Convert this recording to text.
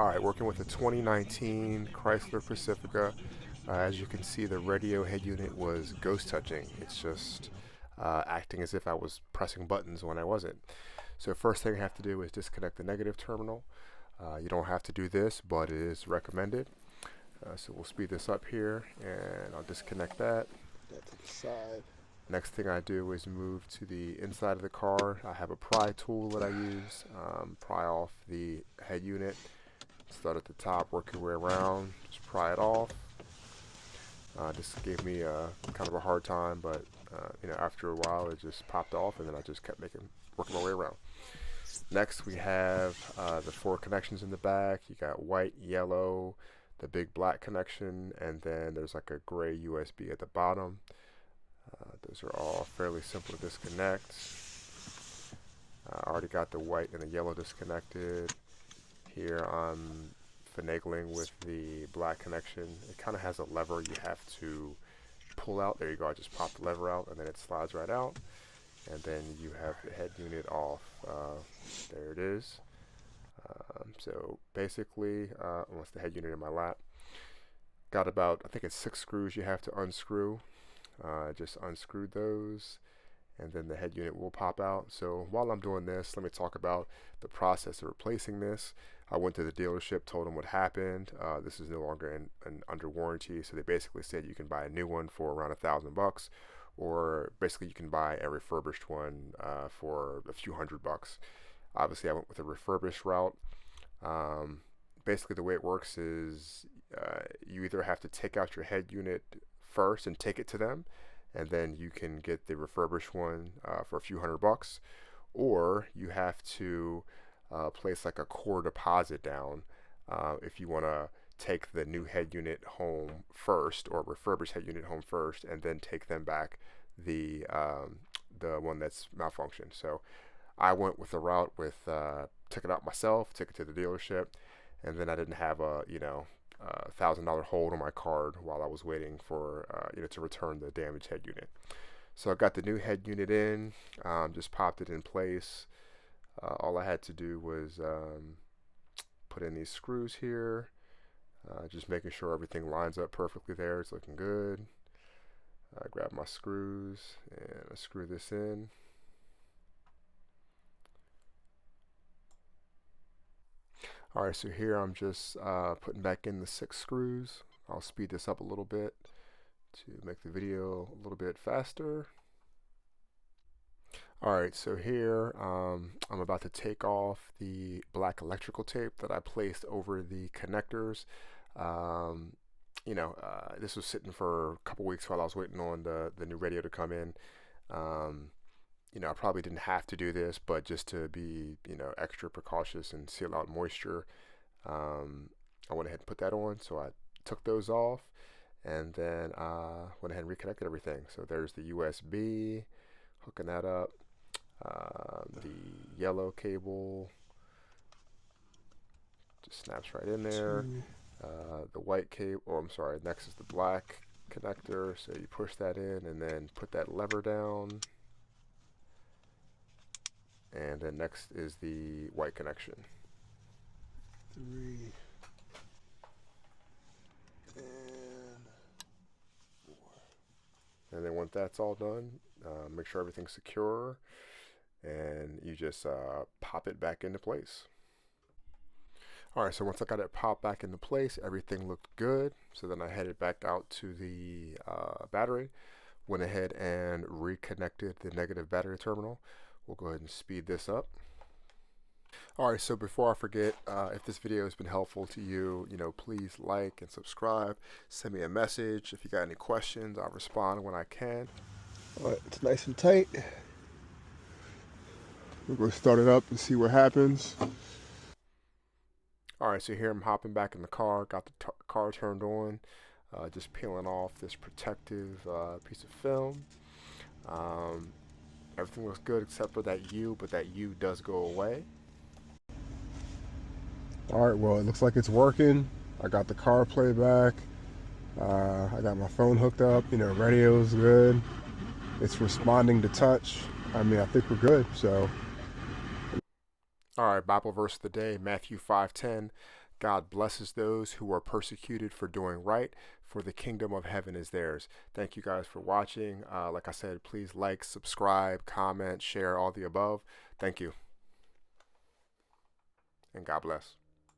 Alright, working with a 2019 Chrysler Pacifica. As you can see, the radio head unit was ghost touching. It's just acting as if I was pressing buttons when I wasn't. So first thing I have to do is disconnect the negative terminal. You don't have to do this, but it is recommended. So we'll speed this up here, and I'll disconnect that. Put that to the side. Next thing I do is move to the inside of the car. I have a pry tool that I use. Pry off the head unit. Start at the top, work your way around, just pry it off. This gave me kind of a hard time, but after a while it just popped off, and then I just kept working my way around. Next we have the 4 connections in the back. You got white, yellow, the big black connection, and then there's like a gray USB at the bottom. Those are all fairly simple to disconnect. I already got the white and the yellow disconnected. Here I'm finagling with the black connection. It kind of has a lever you have to pull out. There you go. I just pop the lever out and then it slides right out. And then you have the head unit off. There it is. So basically, once the head unit in my lap, got about, I think it's 6 screws you have to unscrew. Just unscrewed those, and then the head unit will pop out. So while I'm doing this, let me talk about the process of replacing this. I went to the dealership, told them what happened. This is no longer under warranty, so they basically said you can buy a new one for around $1,000, or basically you can buy a refurbished one for a few $100. Obviously I went with a refurbished route. Basically the way it works is you either have to take out your head unit first and take it to them, and then you can get the refurbished one for a few $100, or you have to place like a core deposit down if you want to take the new head unit home first, or refurbished head unit home first, and then take them back the one that's malfunctioned. So I went with the route with took it out myself, took it to the dealership, and then I didn't have a $1,000 hold on my card while I was waiting for to return the damaged head unit. So I got the new head unit in, just popped it in place. All I had to do was put in these screws here, just making sure everything lines up perfectly there. It's looking good. I grab my screws and I screw this in. Alright, so here I'm just putting back in the 6 screws. I'll speed this up a little bit to make the video a little bit faster. Alright, so here I'm about to take off the black electrical tape that I placed over the connectors. This was sitting for a couple weeks while I was waiting on the new radio to come in. I probably didn't have to do this, but just to be, extra precautious and seal out moisture, I went ahead and put that on. So I took those off, and then went ahead and reconnected everything. So there's the USB, hooking that up, the yellow cable just snaps right in there. The white cable, next is the black connector. So you push that in and then put that lever down. And then next is the white connection. 3 and 4. And then once that's all done, make sure everything's secure, and you just pop it back into place. Alright, so once I got it popped back into place, everything looked good. So then I headed back out to the battery, went ahead and reconnected the negative battery terminal. We'll go ahead and speed this up. Alright, so before I forget, if this video has been helpful to you, please like and subscribe. Send me a message. If you got any questions, I'll respond when I can. Alright, it's nice and tight. We're going to start it up and see what happens. Alright, so here I'm hopping back in the car, got the car turned on, just peeling off this protective piece of film. Everything looks good except for that U, but that U does go away. Alright, well, it looks like it's working. I got the car playback. I got my phone hooked up. Radio's good. It's responding to touch. I think we're good. So All right, Bible verse of the day, Matthew 5:10. God blesses those who are persecuted for doing right, for the kingdom of heaven is theirs. Thank you guys for watching. Like I said, please like, subscribe, comment, share, all the above. Thank you. And God bless.